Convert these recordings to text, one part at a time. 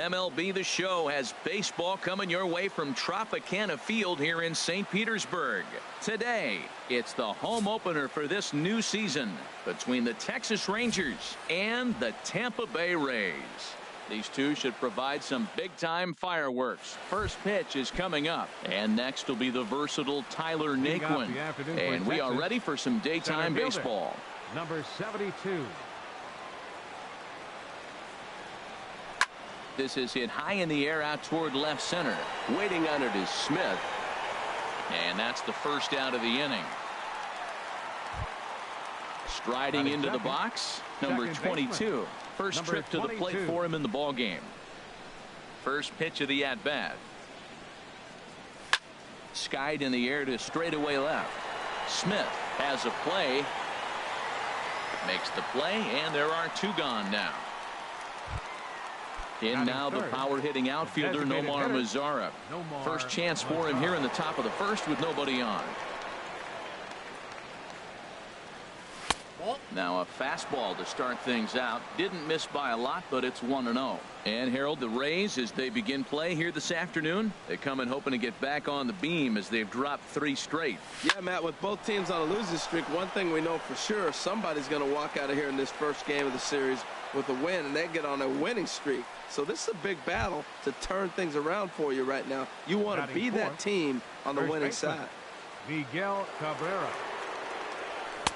MLB The Show has baseball coming your way from Tropicana Field here in St. Petersburg. Today, it's the home opener for this new season between the Texas Rangers and the Tampa Bay Rays. These two should provide some big-time fireworks. First pitch is coming up, and next will be the versatile Tyler Naquin. And we are ready for some daytime baseball. Number 72. This is hit high in the air out toward left center. Waiting on it is Smith. And that's the first out of the inning. Striding into the box, number 22. First trip to the plate for him in the ball game. First pitch of the at-bat. Skied in the air to straightaway left. Smith has a play. Makes the play, and there are two gone now. In now the power-hitting outfielder Nomar Mazara. First chance for him here in the top of the first with nobody on. Now a fastball to start things out. Didn't miss by a lot, but it's 1-0. And Harold, the Rays, as they begin play here this afternoon, they come in hoping to get back on the beam as they've dropped 3 straight. Yeah, Matt, with both teams on a losing streak, one thing we know for sure, somebody's going to walk out of here in this first game of the series with a win, and they get on a winning streak. So this is a big battle to turn things around for you right now. You want to be that team on the winning side. Miguel Cabrera.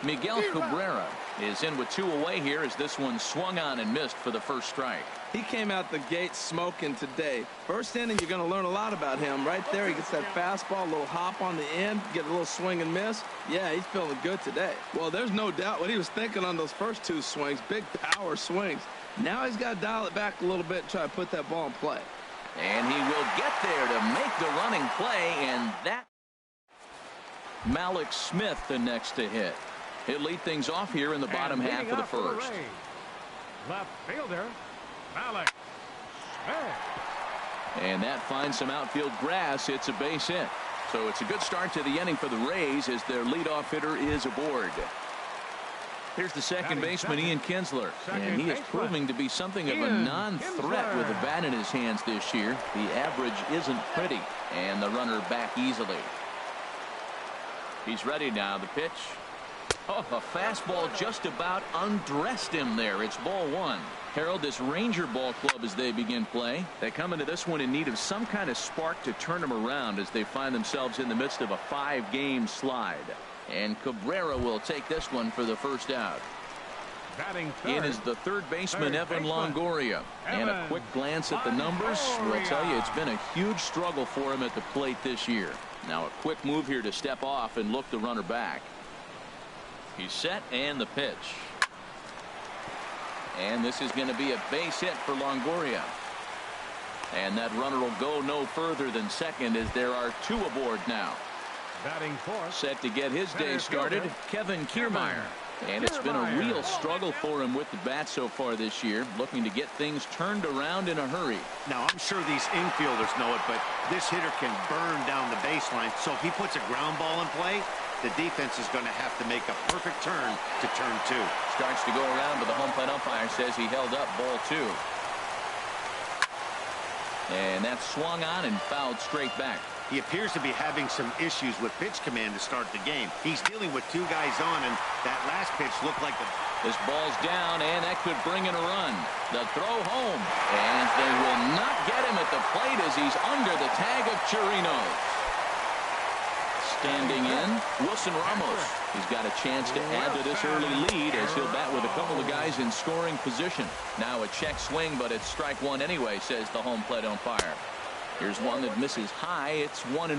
Miguel Cabrera is in with 2 away here as this one swung on and missed for the first strike. He came out the gate smoking today. First inning, you're going to learn a lot about him. Right there, he gets that fastball, a little hop on the end, get a little swing and miss. Yeah, he's feeling good today. Well, there's no doubt what he was thinking on those first 2 swings, big power swings. Now he's got to dial it back a little bit and try to put that ball in play. And he will get there to make the running play, and that Malik Smith the next to hit. He'll lead things off here in the bottom half of the first. Left fielder, Malik Smith. And that finds some outfield grass. It's a base hit. So it's a good start to the inning for the Rays as their leadoff hitter is aboard. Here's the second baseman, Ian Kinsler. And he is proving to be something of a non-threat with the bat in his hands this year. The average isn't pretty. And the runner back easily. He's ready now. The pitch. Oh, a fastball just about undressed him there. It's ball 1. Harold, this Ranger ball club as they begin play, they come into this one in need of some kind of spark to turn them around as they find themselves in the midst of a 5-game slide. And Cabrera will take this one for the first out. In is the third baseman, Evan Longoria. And a quick glance at the numbers will tell you it's been a huge struggle for him at the plate this year. Now a quick move here to step off and look the runner back. He's set, and the pitch. And this is going to be a base hit for Longoria. And that runner will go no further than second as there are 2 aboard now. Set to get his day started, Kevin Kiermaier. And it's been a real struggle for him with the bat so far this year, looking to get things turned around in a hurry. Now, I'm sure these infielders know it, but this hitter can burn down the baseline. So if he puts a ground ball in play, the defense is going to have to make a perfect turn to turn 2. Starts to go around, but the home plate umpire says he held up ball 2. And that swung on and fouled straight back. He appears to be having some issues with pitch command to start the game. He's dealing with 2 guys on, and that last pitch looked like the... This ball's down, and that could bring in a run. The throw home, and they will not get him at the plate as he's under the tag of Chirinos. Standing in, Wilson Ramos. He's got a chance to add to this early lead as he'll bat with a couple of guys in scoring position. Now a check swing, but it's strike 1 anyway, says the home plate umpire. Here's one that misses high. It's 1-1.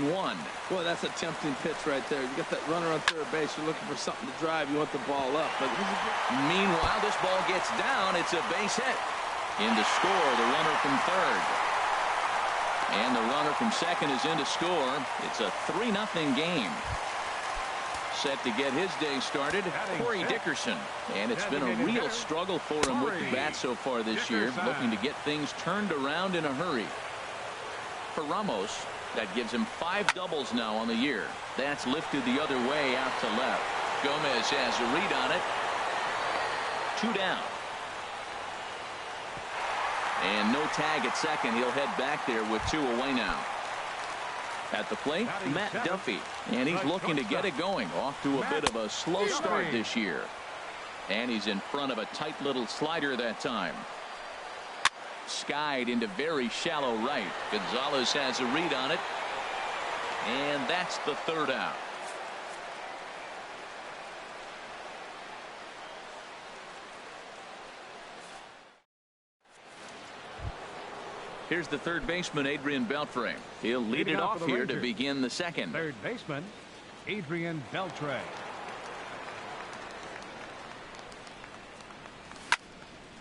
Boy, that's a tempting pitch right there. You got that runner on third base. You're looking for something to drive. You want the ball up. But meanwhile, this ball gets down. It's a base hit. In to score, the runner from third. And the runner from second is in to score. It's a 3-0 game. Set to get his day started, Corey Dickerson. And it's been a real struggle for him with the bat so far this year, looking to get things turned around in a hurry. For Ramos, that gives him 5 doubles now on the year. That's lifted the other way out to left. Gomez has a read on it. 2 down. And no tag at second. He'll head back there with 2 away now. At the plate, Matt Duffy. And he's looking to get it going. Off to a bit of a slow start this year. And he's in front of a tight little slider that time. Skied into very shallow right. Gonzalez has a read on it. And that's the 3rd out. Here's the third baseman, Adrian Beltre. He'll lead it off here to begin the 2nd. Third baseman, Adrian Beltre.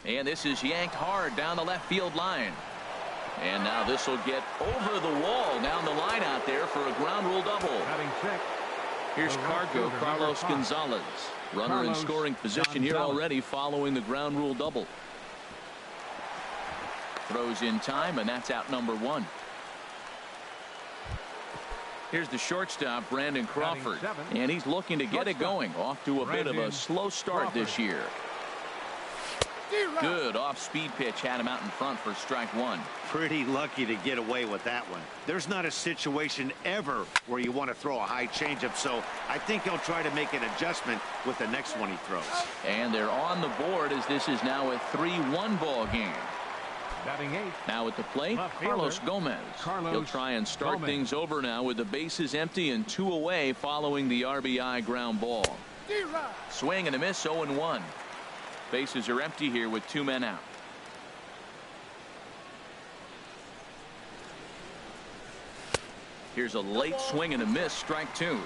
And this is yanked hard down the left field line. And now this will get over the wall down the line out there for a ground rule double. Here's Cargo, Carlos Gonzalez. Runner in scoring position here already following the ground rule double. Throws in time, and that's out number 1. Here's the shortstop, Brandon Crawford. And he's looking to get it going. Off to a bit of a slow start this year. Good off-speed pitch had him out in front for strike 1. Pretty lucky to get away with that one. There's not a situation ever where you want to throw a high changeup, so I think he'll try to make an adjustment with the next one he throws. And they're on the board as this is now a 3-1 ball game. Batting 8. Now at the plate, Carlos Gomez. He'll try and start things over now with the bases empty and 2 away following the RBI ground ball. Swing and a miss, 0-1. Bases are empty here with 2 men out. Here's a late swing and a miss, strike 2.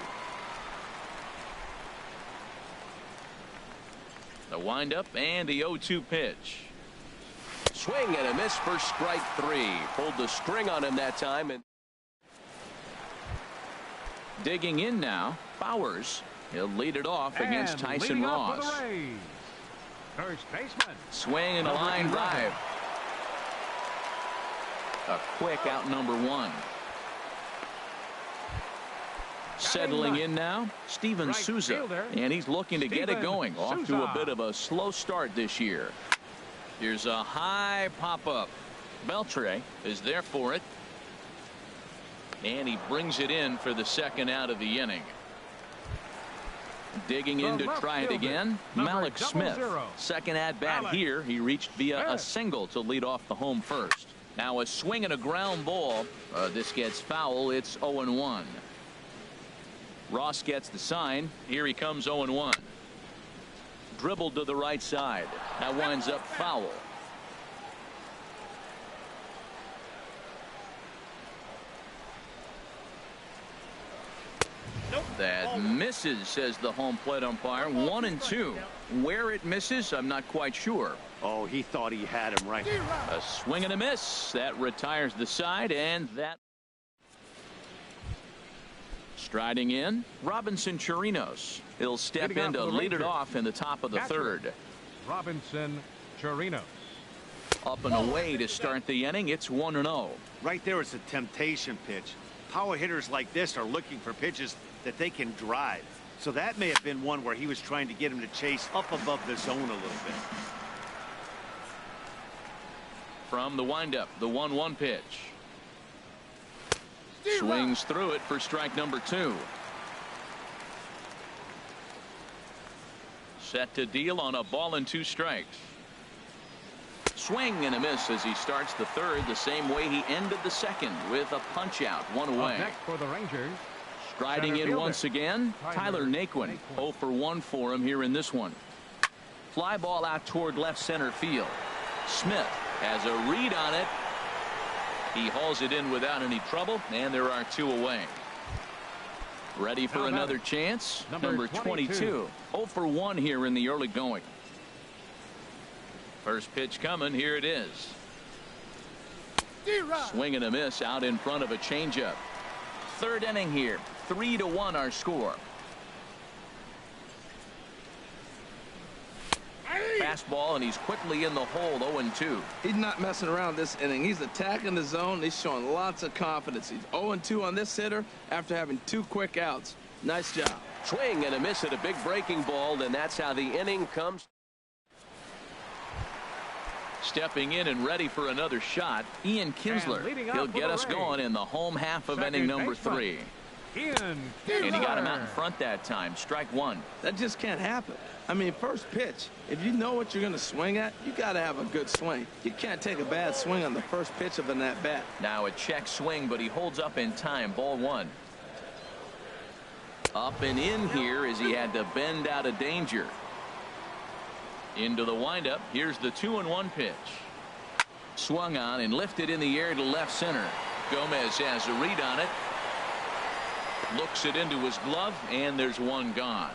The windup and the 0-2 pitch. Swing and a miss for strike 3. Pulled the string on him that time. And digging in now, Bowers. He'll lead it off against Tyson Ross. First baseman. Swing and a line drive. A quick out number 1. Settling in now, Steven Souza. And he's looking to get it going. Off to a bit of a slow start this year. Here's a high pop-up. Beltre is there for it. And he brings it in for the 2nd out of the inning. Digging in to try it again, Malik Smith. 2nd at bat here. He reached via a single to lead off the home first. Now a swing and a ground ball. This gets foul. It's 0-1. Ross gets the sign. Here he comes, 0-1. Dribbled to the right side. That winds up foul. That misses, says the home plate umpire. 1-2. Where it misses, I'm not quite sure. Oh, he thought he had him right. A swing and a miss. That retires the side, and that. Striding in, Robinson Chirinos. He'll step in to lead it off in the top of the 3rd. Robinson Chirinos. Up and away to start the inning. It's 1-0. Right there, it's a temptation pitch. Power hitters like this are looking for pitches that they can drive. So that may have been one where he was trying to get him to chase up above the zone a little bit. From the windup, the 1-1 pitch. Swings through it for strike number 2. Set to deal on a ball and 2 strikes. Swing and a miss as he starts the 3rd the same way he ended the 2nd with a punch out, 1 away. Next for the Rangers. Striding in once again, Tyler Naquin. 0 for 1 for him here in this one. Fly ball out toward left center field. Smith has a read on it. He hauls it in without any trouble, and there are 2 away. Ready for another chance. Number 22. 0 for 1 here in the early going. First pitch coming. Here it is. Swing and a miss out in front of a changeup. 3rd inning here. 3-1 our score. Fastball, and he's quickly in the hole. 0-2. He's not messing around this inning. He's attacking the zone. He's showing lots of confidence. He's 0-2 on this hitter after having 2 quick outs. Nice job. Swing and a miss at a big breaking ball, and that's how the inning comes. Stepping in and ready for another shot, Ian Kinsler. He'll get us going in the home half of inning number 3. And he got him out in front that time. Strike one. That just can't happen. I mean, first pitch, if you know what you're going to swing at, you got to have a good swing. You can't take a bad swing on the first pitch of an at-bat. Now a check swing, but he holds up in time. Ball one. Up and in here as he had to bend out of danger. Into the windup. Here's the 2-1 pitch. Swung on and lifted in the air to left center. Gomez has a read on it. Looks it into his glove, and there's one gone.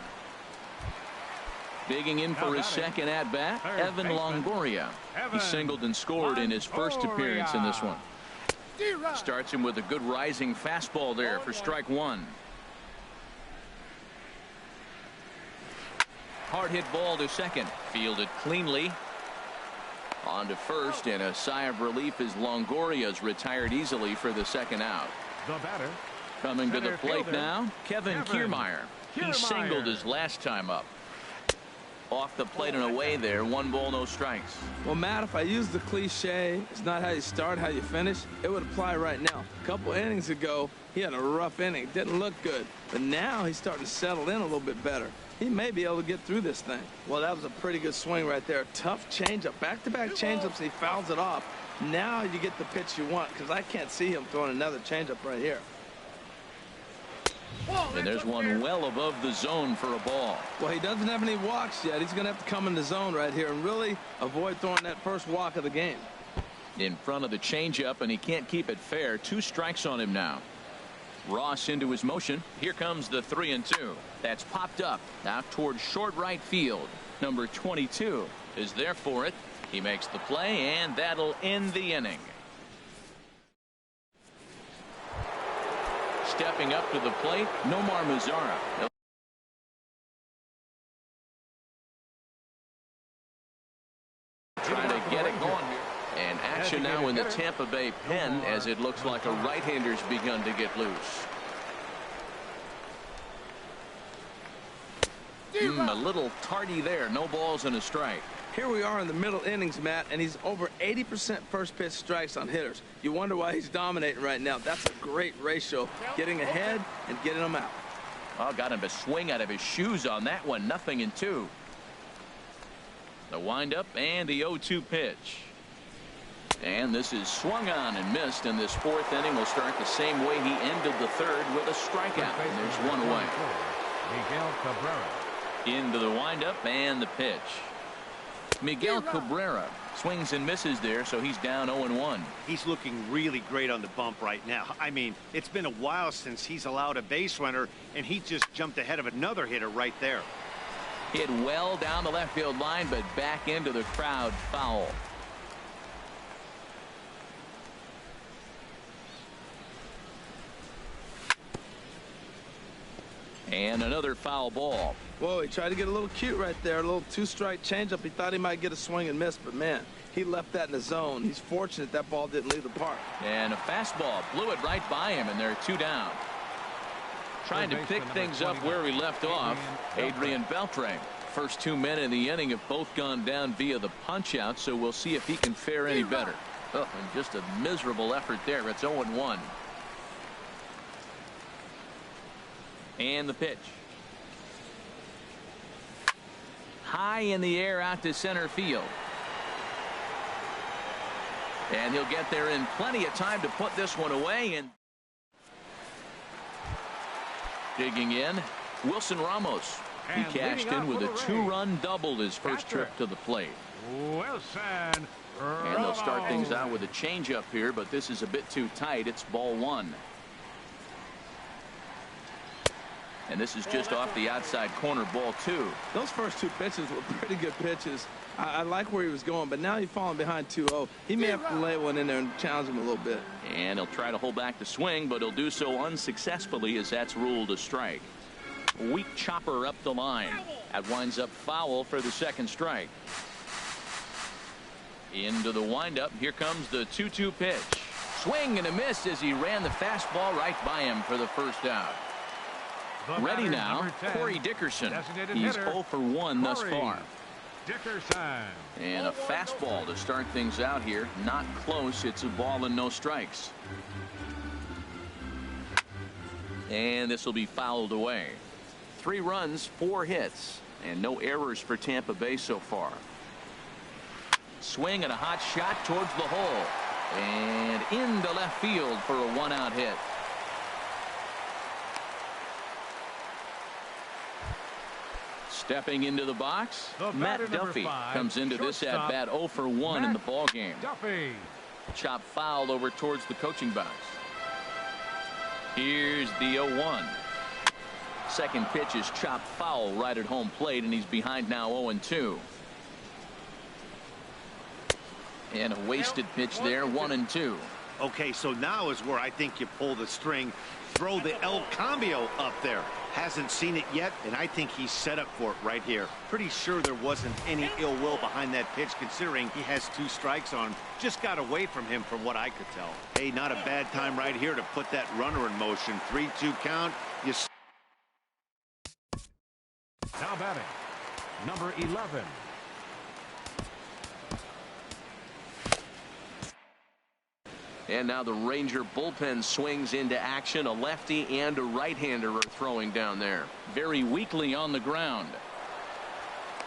Digging in for his second at-bat, Evan Longoria. He singled and scored in his first appearance in this one. Starts him with a good rising fastball there for strike one. Hard hit ball to second. Fielded cleanly. On to first, and a sigh of relief as Longoria's retired easily for the second out. The batter. Coming to the plate now, Kevin Kiermaier. He singled his last time up. Off the plate and away there. 1 ball, no strikes. Well, Matt, if I use the cliche, it's not how you start, how you finish, it would apply right now. A couple innings ago, he had a rough inning. Didn't look good. But now he's starting to settle in a little bit better. He may be able to get through this thing. Well, that was a pretty good swing right there. Tough changeup. Back-to-back changeups, and he fouls it off. Now you get the pitch you want, because I can't see him throwing another changeup right here. And there's one well above the zone for a ball. Well, he doesn't have any walks yet. He's going to have to come in the zone right here and really avoid throwing that first walk of the game. In front of the changeup, and he can't keep it fair. 2 strikes on him now. Ross into his motion. Here comes the 3-2. That's popped up out towards short right field. Number 22 is there for it. He makes the play, and that'll end the inning. Stepping up to the plate, Nomar Mazara. Trying to get it going here. And action now in the Tampa Bay pen as it looks like a right-hander's begun to get loose. A little tardy there. No balls and a strike. Here we are in the middle innings, Matt, and he's over 80% first pitch strikes on hitters. You wonder why he's dominating right now. That's a great ratio. Getting ahead and getting them out. Oh, got him to swing out of his shoes on that one. 0-2. The windup and the 0-2 pitch. And this is swung on and missed, and this 4th inning will start the same way he ended the 3rd with a strikeout. And there's one away. Miguel Cabrera. Into the windup and the pitch. Miguel Cabrera swings and misses there, so he's down 0-1. He's looking really great on the bump right now. I mean, it's been a while since he's allowed a base runner, and he just jumped ahead of another hitter right there. Hit well down the left field line, but back into the crowd. Foul. And another foul ball. Whoa, he tried to get a little cute right there. A little 2-strike changeup. He thought he might get a swing and miss, but man, he left that in the zone. He's fortunate that ball didn't leave the park. And a fastball blew it right by him, and they're 2 down. Trying to pick things up where we left off, Adrian Beltre. First 2 men in the inning have both gone down via the punch-out, so we'll see if he can fare any better. Oh, and just a miserable effort there. It's 0-1. And the pitch. High in the air out to center field. And he'll get there in plenty of time to put this one away. And digging in, Wilson Ramos. He cashed in with a 2-run double his first trip to the plate. Wilson Ramos. And they'll start things out with a changeup here, but this is a bit too tight. It's ball 1. And this is just off the outside corner, ball 2. Those first 2 pitches were pretty good pitches. I like where he was going, but now he's falling behind 2-0. He may have to lay one in there and challenge him a little bit. And he'll try to hold back the swing, but he'll do so unsuccessfully as that's ruled a strike. Weak chopper up the line. That winds up foul for the 2nd strike. Into the windup. Here comes the 2-2 pitch. Swing and a miss as he ran the fastball right by him for the first out. Ready now, Corey Dickerson. He's 0 for 1 thus far. Dickerson. And a fastball to start things out here. Not close. It's a ball and no strikes. And this will be fouled away. 3 runs, 4 hits, and no errors for Tampa Bay so far. Swing and a hot shot towards the hole. And into left field for a 1-out hit. Stepping into the box, Matt Duffy comes into this at bat 0 for 1 in the ball game. Duffy. Chop foul over towards the coaching box. Here's the 0-1. Second pitch is chopped foul right at home plate, and he's behind now 0-2. And a wasted pitch there, 1-2. Okay, so now is where I think you pull the string, throw the El Cambio up there. Hasn't seen it yet, and I think he's set up for it right here. Pretty sure there wasn't any ill will behind that pitch, considering he has 2 strikes on him. Just got away from him from what I could tell. Hey, not a bad time right here to put that runner in motion. 3-2 count. You Now batting, number 11. And now the Ranger bullpen swings into action. A lefty and a right-hander are throwing down there. Very weakly on the ground.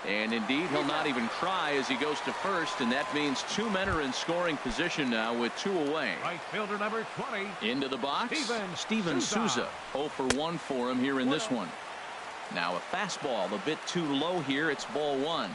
And indeed, he'll not even try as he goes to first, and that means 2 men are in scoring position now with 2 away. Right fielder number 20. Into the box, Steven Souza. 0 for 1 for him here in this one. Now a fastball a bit too low here. It's ball 1.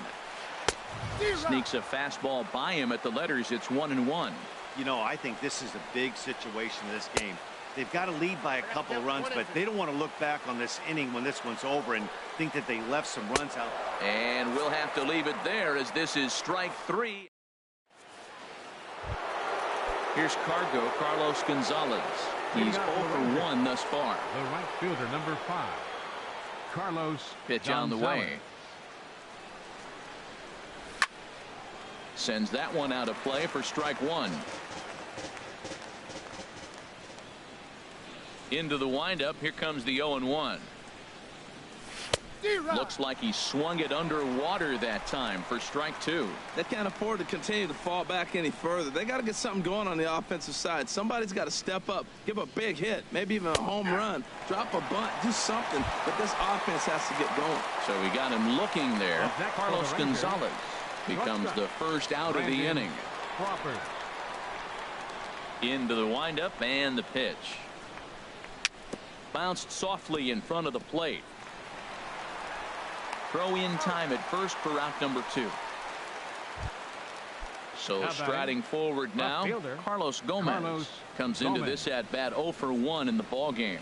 Sneaks a fastball by him at the letters. It's 1-1. You know, I think this is a big situation in this game. They've got to lead by a couple runs, but they don't want to look back on this inning when this one's over and think that they left some runs out. And we'll have to leave it there as this is strike 3. Here's Carlos Gonzalez. He's 0 for 1 thus far. The right fielder number 5. Carlos Pitch on the way. Sends that one out of play for strike 1. Into the windup. Here comes the 0-1. Looks like he swung it underwater that time for strike 2. They can't afford to continue to fall back any further. They got to get something going on the offensive side. Somebody's got to step up, give a big hit, maybe even a home run, drop a bunt, do something. But this offense has to get going. So we got him looking there. Carlos Gonzalez becomes the first out of the inning. Crawford. Into the windup and the pitch. Bounced softly in front of the plate. Throw in time at first for out number 2. So striding forward now, Carlos Gomez comes into this at bat 0 for 1 in the ball game.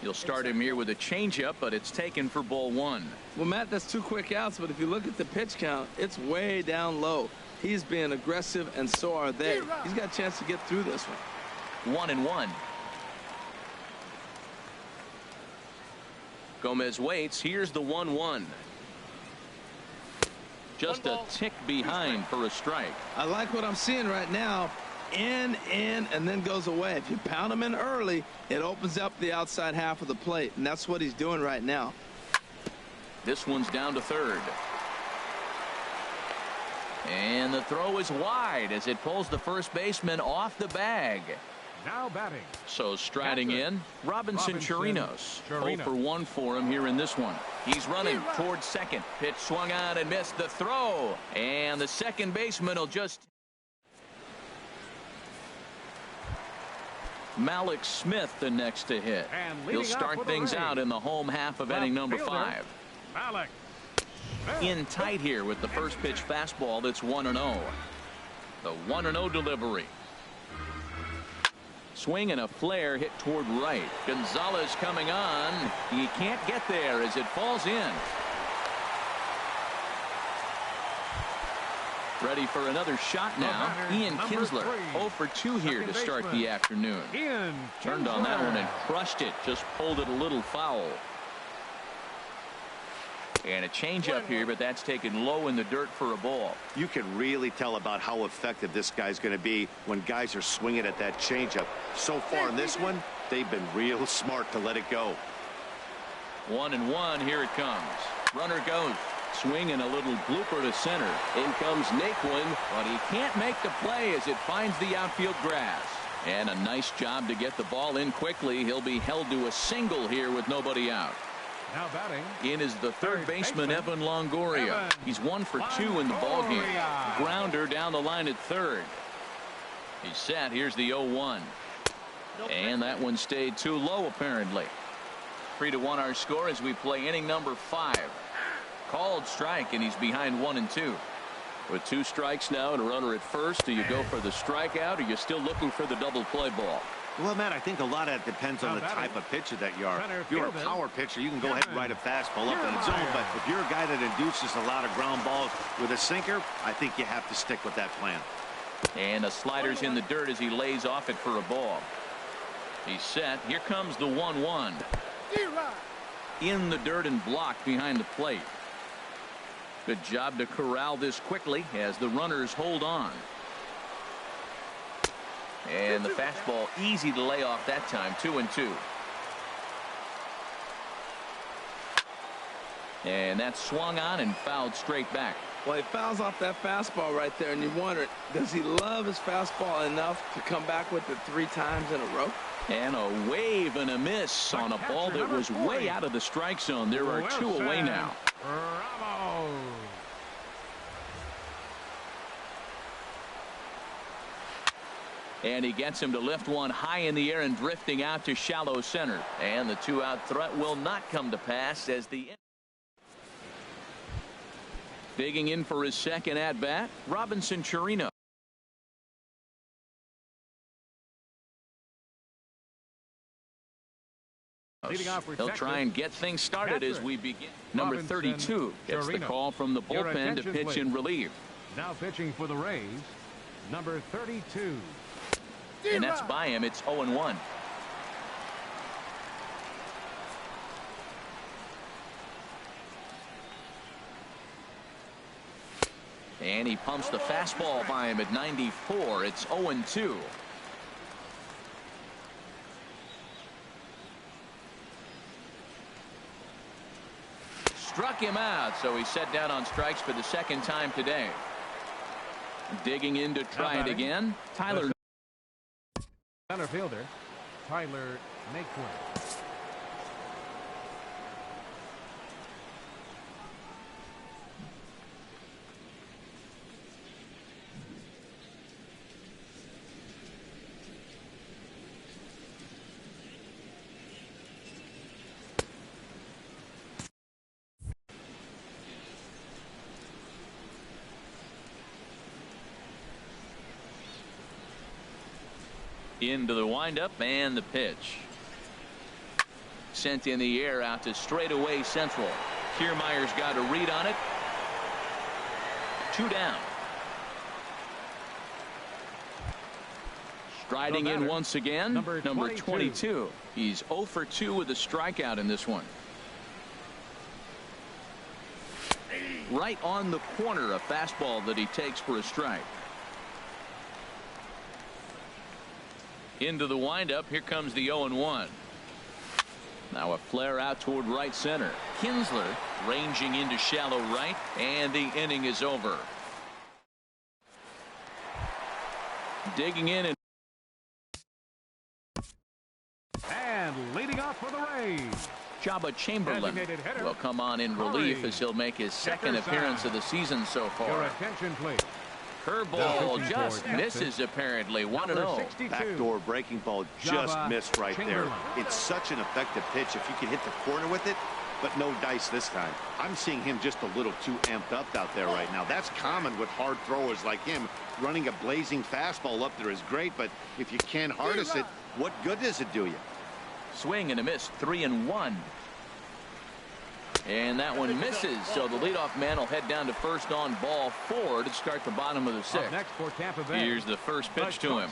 You'll start him here with a changeup, but it's taken for ball 1. Well, Matt, that's 2 quick outs, but if you look at the pitch count, it's way down low. He's being aggressive, and so are they. He's got a chance to get through this one. 1-1. Gomez waits. Here's the 1-1. Just a tick behind for a strike. I like what I'm seeing right now. In, and then goes away. If you pound him in early, it opens up the outside half of the plate, and that's what he's doing right now. This one's down to third. And the throw is wide as it pulls the first baseman off the bag. Now batting. So striding in, Robinson Chirinos. 0 for 1 for him here in this one. He's running towards second. Pitch swung on and missed the throw. And the second baseman will just... Malik Smith the next to hit. He'll start things out in the home half of inning number 5. Malik. In tight here with the first pitch fastball that's 1-0. The 1-0 delivery. Swing and a flare hit toward right. Gonzalez coming on. He can't get there as it falls in. Ready for another shot now. Ian Kinsler 0 for 2 here to start the afternoon. Turned on that one and crushed it. Just pulled it a little foul. And a changeup here, but that's taken low in the dirt for a ball. You can really tell about how effective this guy's going to be when guys are swinging at that changeup. So far in this one, they've been real smart to let it go. 1-1. Here it comes. Runner goes. Swing and a little blooper to center. In comes Naquin. But he can't make the play as it finds the outfield grass. And a nice job to get the ball in quickly. He'll be held to a single here with nobody out. Now batting. In is the third baseman, Evan Longoria. He's 1 for 2 in the ballgame. Grounder down the line at third. He's set. Here's the 0-1. And that one stayed too low, apparently. 3-1 our score as we play inning number 5. Called strike, and he's behind 1-2. With 2 strikes now and a runner at first, do you go for the strikeout, or are you still looking for the double play ball? Well, Matt, I think a lot of that depends on the type of pitcher that you are. If you're a power pitcher, you can go ahead and ride a fastball up in the zone. But if you're a guy that induces a lot of ground balls with a sinker, I think you have to stick with that plan. And a slider's in the dirt as he lays off it for a ball. He's set. Here comes the 1-1. In the dirt and blocked behind the plate. Good job to corral this quickly as the runners hold on. And the fastball easy to lay off that time. 2-2. And that's swung on and fouled straight back. Well, he fouls off that fastball right there, and you wonder, does he love his fastball enough to come back with it 3 times in a row? And a wave and a miss on a ball that was way out of the strike zone. There are 2 away now. Bravo. And he gets him to lift one high in the air and drifting out to shallow center. And the 2-out threat will not come to pass as the digging in for his second at bat, Robinson Chirino. He'll try and get things started as we begin. Number 32 gets the call from the bullpen to pitch in relief. Now pitching for the Rays, number 32. And that's by him. It's 0-1. And he pumps the fastball by him at 94. It's 0-2. Struck him out, so he's set down on strikes for the second time today. Digging in to try it again. Tyler. Center fielder, Tyler Naquin. Into the windup and the pitch. Sent in the air out to straightaway central. Kiermaier's got a read on it. 2 down. Striding in once again, number 22. He's 0 for 2 with a strikeout in this one. Right on the corner, a fastball that he takes for a strike. Into the windup. Here comes the 0-1. Now a flare out toward right center. Kinsler ranging into shallow right, and the inning is over. Digging in And leading off for the Rays, Jabba Chamberlain will come on in relief as he'll make his second appearance of the season so your far. attention please. Curveball just misses apparently. 1-0. Backdoor breaking ball just missed right there. It's such an effective pitch if you can hit the corner with it, but no dice this time. I'm seeing him just a little too amped up out there right now. That's common with hard throwers like him. Running a blazing fastball up there is great, but if you can't harness it, what good does it do you? Swing and a miss. 3-1. And that one misses, so the leadoff man will head down to first on ball 4 to start the bottom of the 6th. Next for Tampa Bay, Here's the first pitch to him.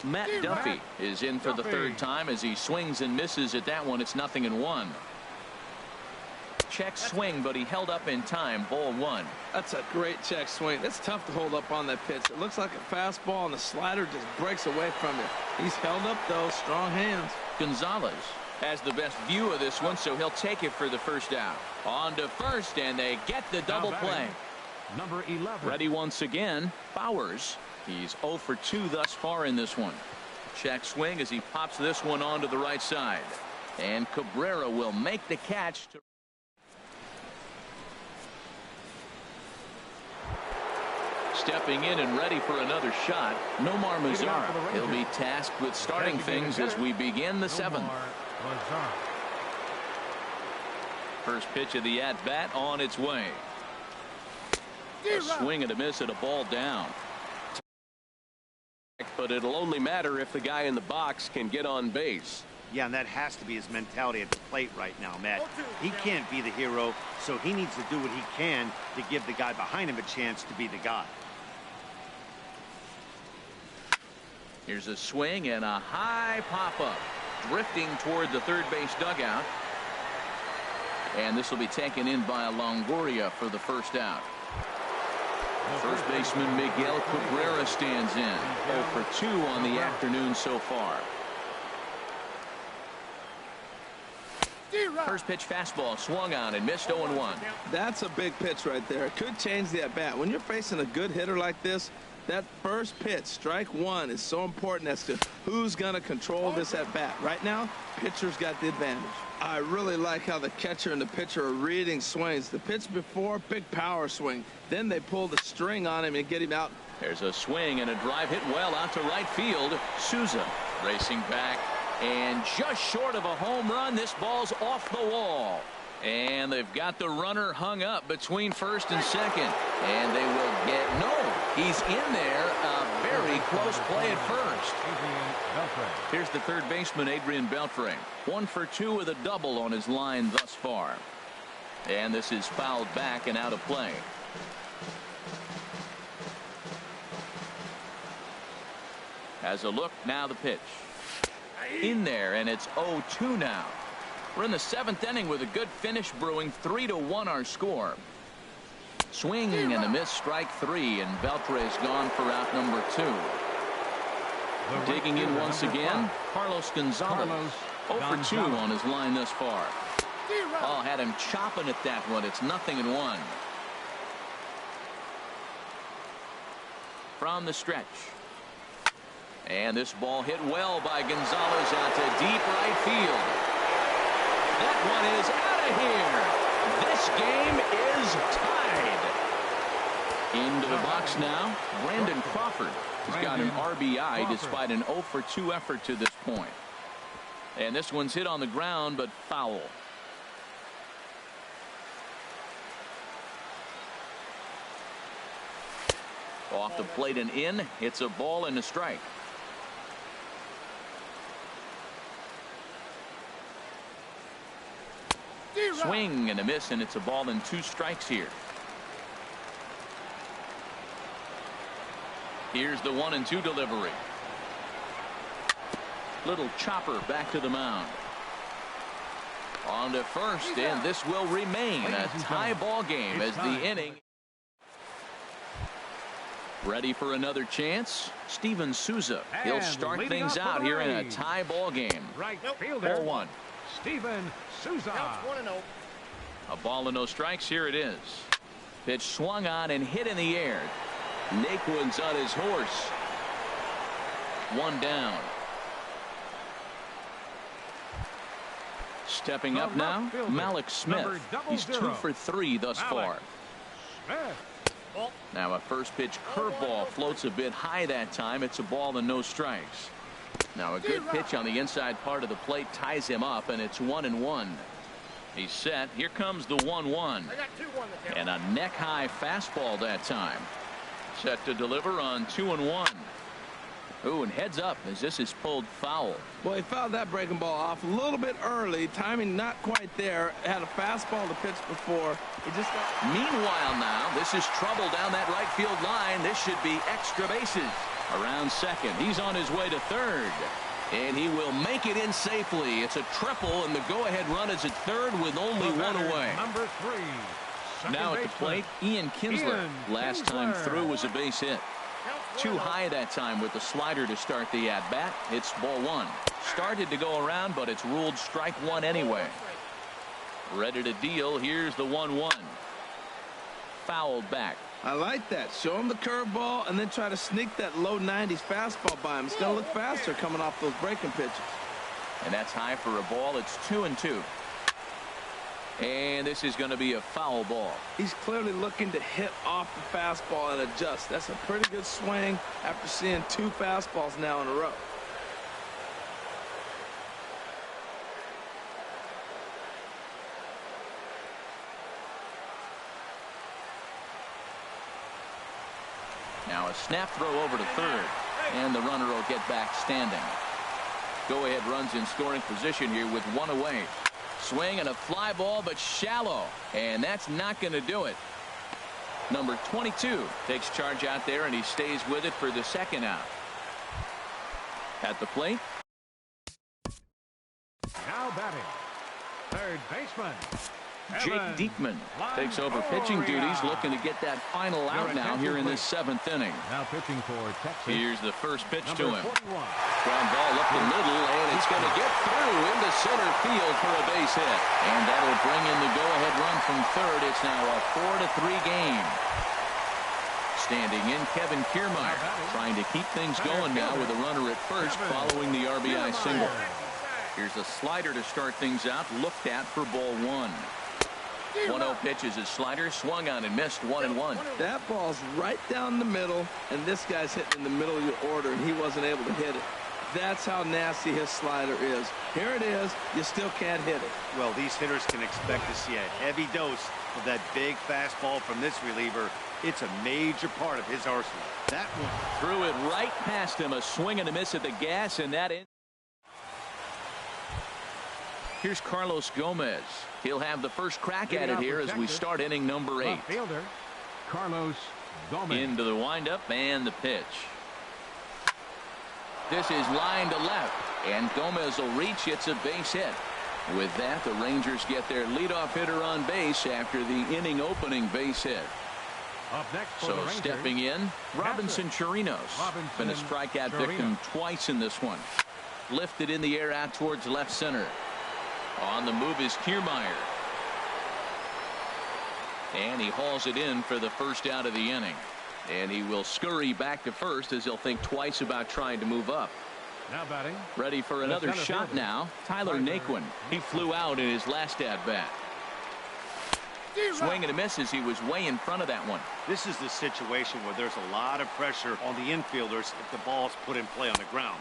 Matt Duffy is in for the 3rd time as he swings and misses at that one. It's 0-1. Check swing, but he held up in time. Ball 1. That's a great check swing. That's tough to hold up on that pitch. It looks like a fastball, and the slider just breaks away from you. He's held up, though. Strong hands. Gonzalez has the best view of this one, so he'll take it for the first down. On to first, and they get the double play. Number 11. Ready once again, Bowers. He's 0 for 2 thus far in this one. Check swing as he pops this one onto the right side. And Cabrera will make the catch. Stepping in and ready for another shot, Nomar Mazara. He'll be tasked with starting things as we begin the 7th. First pitch of the at-bat on its way. A swing and a miss at a ball down. But it'll only matter if the guy in the box can get on base. Yeah, and that has to be his mentality at the plate right now, Matt. He can't be the hero, so he needs to do what he can to give the guy behind him a chance to be the guy. Here's a swing and a high pop-up. Drifting toward the third base dugout. And this will be taken in by Longoria for the first out. First baseman Miguel Cabrera stands in. 0 for 2 on the afternoon so far. First pitch fastball swung on and missed 0-1. That's a big pitch right there. It could change the at-bat. When you're facing a good hitter like this, that first pitch, strike one, is so important as to who's going to control this at-bat. Right now, pitcher's got the advantage. I really like how the catcher and the pitcher are reading swings. The pitch before, big power swing. Then they pull the string on him and get him out. There's a swing and a drive hit well out to right field. Souza racing back and just short of a home run. This ball's off the wall. And they've got the runner hung up between first and second. And they will get, no, he's in there. A very close play at first. Here's the third baseman, Adrian Beltre. 1 for 2 with a double on his line thus far. And this is fouled back and out of play. As a look, now the pitch. In there, and it's 0-2 now. We're in the 7th inning with a good finish brewing. 3-1 our score. Swing and a miss, strike 3, and Beltre's gone for out number 2. Digging in once again, Carlos Gonzalez. 0 for 2 on his line thus far. Oh, had him chopping at that one. It's 0-1. From the stretch. And this ball hit well by Gonzalez out to deep right field. That one is out of here. This game is tied. Into the box now, Brandon Crawford has got an RBI despite an 0 for 2 effort to this point. And this one's hit on the ground, but foul. Off the plate and in. It's a ball and a strike. Swing and a miss, and it's a ball and 2 strikes here. Here's the 1-2 delivery. Little chopper back to the mound. On to first, and this will remain a tie ball game as the inning. Ready for another chance? Steven Souza. He'll start things out here in a tie ball game. Right fielder. 4-1. Steven Souza. A ball and no strikes. Here it is. Pitch swung on and hit in the air. Naquin's on his horse. 1 down. Stepping up now, Malik Smith. He's 2 for 3 thus far. Now a first pitch curveball floats a bit high that time. It's a ball and no strikes. Now a good pitch on the inside part of the plate ties him up, and it's 1-1. He's set. Here comes the 1-1. And a neck high fastball that time. Set to deliver on 2-1. Ooh, and heads up as this is pulled foul. Well, he fouled that breaking ball off a little bit early. Timing not quite there. Had a fastball to pitch before. He just got... Meanwhile now, this is trouble down that right field line. This should be extra bases. Around second. He's on his way to third. And he will make it in safely. It's a triple, and the go-ahead run is at third with only 1 away. Number 3. Now at the plate, Ian Kinsler. Last time through was a base hit. too high that time with the slider to start the at-bat. It's ball one. Started to go around, but it's ruled strike one anyway. Ready to deal. Here's the 1-1. Fouled back. I like that. Show him the curveball and then try to sneak that low 90s fastball by him. It's going to look faster coming off those breaking pitches. And that's high for a ball. It's 2-2. And this is going to be a foul ball. He's clearly looking to hit off the fastball and adjust. That's a pretty good swing after seeing 2 fastballs now in a row. Now a snap throw over to third, and the runner will get back standing. Go-ahead runs in scoring position here with 1 away. Swing and a fly ball, but shallow, and that's not going to do it. Number 22 takes charge out there, and he stays with it for the second out. At the plate. Now batting, third baseman, Jake Diekman takes over pitching duties, looking to get that final out now here in this 7th inning. Now pitching for Texas. Here's the first pitch to him. 41. Ground ball up the middle, and it's going to get through into center field for a base hit. And that'll bring in the go-ahead run from third. It's now a 4-3 game. Standing in, Kevin Kiermaier, trying to keep things going now with a runner at first following the RBI single. Here's a slider to start things out, looked at for ball one. 1-0 pitch is his slider, swung on and missed, 1-1. That ball's right down the middle, and this guy's hitting in the middle of your order, and he wasn't able to hit it. That's how nasty his slider is. Here it is. You still can't hit it. Well, these hitters can expect to see a heavy dose of that big fastball from this reliever. It's a major part of his arsenal. That one threw it right past him, a swing and a miss at the gas, and that in. Here's Carlos Gomez. He'll have the first crack at it here as we start inning number 8. Left fielder, Carlos Gomez. Into the windup and the pitch. This is line to left, and Gomez will reach. It's a base hit. With that, the Rangers get their leadoff hitter on base after the inning opening base hit. Up next for So the Rangers, stepping in, Robinson Chirinos. Been a strikeout victim twice in this one. Lifted in the air out towards left center. On the move is Kiermaier. And he hauls it in for the first out of the inning. And he will scurry back to first as he'll think twice about trying to move up. Now batting. Ready for another shot fielder, now. Tyler Naquin. He flew out in his last at-bat. Swing and a miss as he was way in front of that one. This is the situation where there's a lot of pressure on the infielders if the ball's put in play on the ground.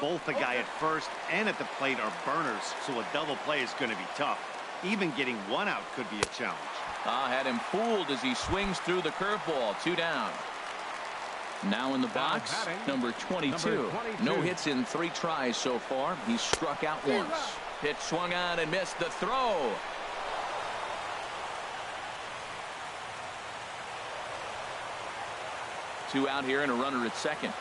Both the guy at first and at the plate are burners, so a double play is going to be tough. Even getting one out could be a challenge. Had him fooled as he swings through the curveball. 2 down. Now in the box, number 22. No hits in 3 tries so far. He's struck out once. Pitch swung on and missed the throw. Two out here and a runner at second.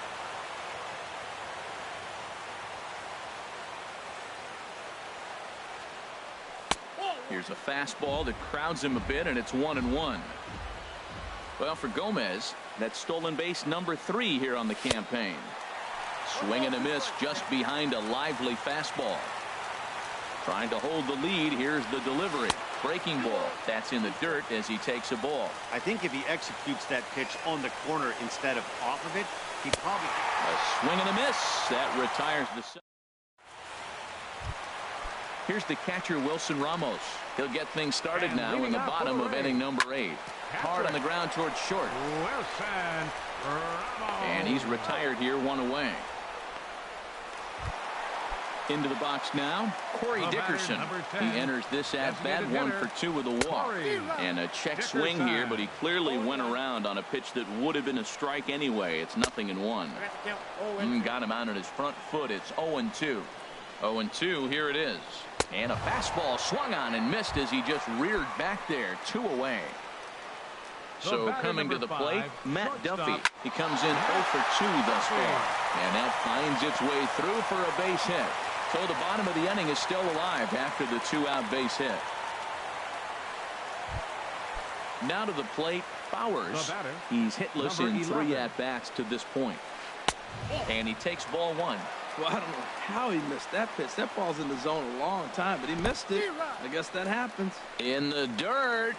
Here's a fastball that crowds him a bit, and it's 1-1. Well, for Gomez, that's stolen base number 3 here on the campaign. Swing and a miss just behind a lively fastball. Trying to hold the lead. Here's the delivery. Breaking ball. That's in the dirt as he takes a ball. I think if he executes that pitch on the corner instead of off of it, he probably... A swing and a miss. That retires the... Here's the catcher, Wilson Ramos. He'll get things started now in the bottom of inning number 8. Hard on the ground towards short. Wilson Ramos. And he's retired here, 1 away. Into the box now, Corey Dickerson. He enters this at-bat 1 for 2 with a walk. And a check swing here, but he clearly went around on a pitch that would have been a strike anyway. It's 0-1. Got him out on his front foot. It's 0-2. 0-2, here it is. And a fastball swung on and missed as he just reared back there. 2 away. So coming to the plate, Matt Duffy. He comes in 0 for 2 thus far. And that finds its way through for a base hit. So the bottom of the inning is still alive after the 2-out base hit. Now to the plate, Bowers. The batter, He's hitless number in 3 11. at-bats to this point. And he takes ball 1. Well, I don't know how he missed that pitch. That ball's in the zone a long time, but he missed it. I guess that happens. In the dirt.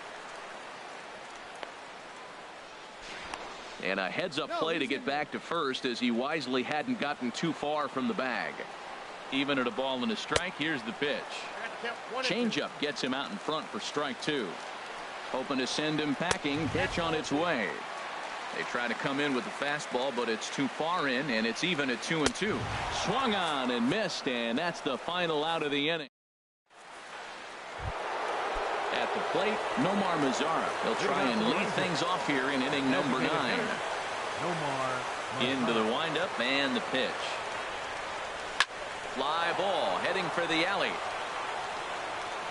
And a heads-up play to get back to first as he wisely hadn't gotten too far from the bag. Even at a ball and a strike, here's the pitch. Changeup gets him out in front for strike 2. Hoping to send him packing. Pitch on its way. They try to come in with the fastball, but it's too far in, and it's even at 2-2. Swung on and missed, and that's the final out of the inning. At the plate, Nomar Mazara. He'll try and lead things off here in inning number 9. Into the windup and the pitch. Fly ball heading for the alley.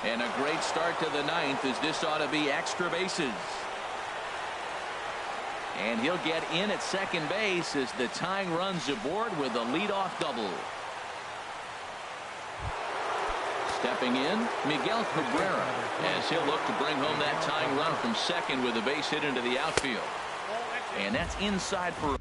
And a great start to the 9th as this ought to be extra bases. And he'll get in at second base as the tying run's aboard with a leadoff double. Stepping in, Miguel Cabrera, as he'll look to bring home that tying run from second with a base hit into the outfield. And that's inside for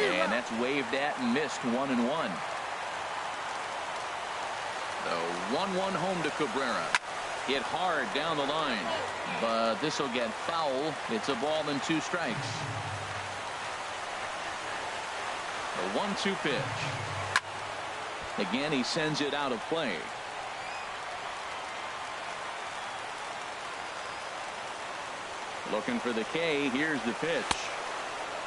and that's waved at and missed. 1-1. The 1-1 home to Cabrera. Hit hard down the line, but this will get foul. It's a ball and 2 strikes. The 1-2 pitch. Again, he sends it out of play. Looking for the K. Here's the pitch.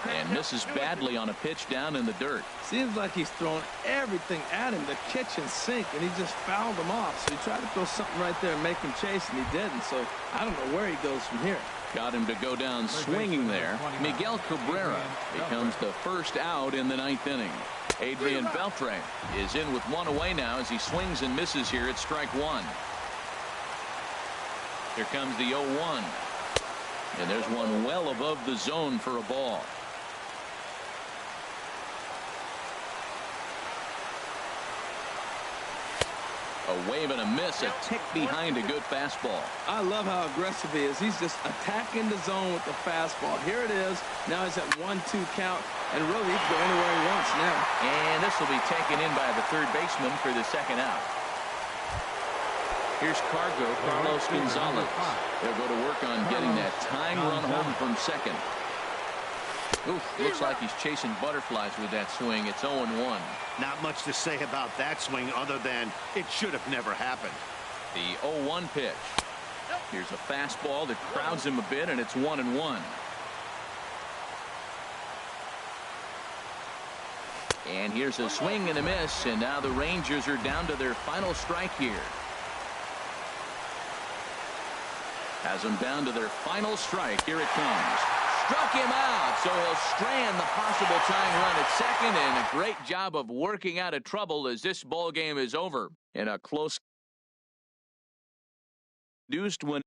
And misses badly on a pitch down in the dirt. Seems like he's throwing everything at him, the kitchen sink, and he just fouled him off. So he tried to throw something right there and make him chase, and he didn't. So I don't know where he goes from here. Got him to go down swinging there. Miguel Cabrera becomes the first out in the 9th inning. Adrian Beltre is in with 1 away now as he swings and misses here at strike 1. Here comes the 0-1. And there's one well above the zone for a ball. A wave and a miss, a tick behind a good fastball. I love how aggressive he is. He's just attacking the zone with the fastball. Here it is. Now he's at 1-2 count, and really he can go anywhere he wants now. And this will be taken in by the third baseman for the second out. Here's Carlos Gonzalez. They'll go to work on getting that tying run home from second. Oof, looks like he's chasing butterflies with that swing. It's 0-1. Not much to say about that swing other than it should have never happened. The 0-1 pitch. Here's a fastball that crowds him a bit, and it's 1-1. And here's a swing and a miss, and now the Rangers are down to their final strike here. Has them down to their final strike. Here it comes. Struck him out, so he'll strand the possible tying run at second, and a great job of working out of trouble as this ball game is over in a close reduced when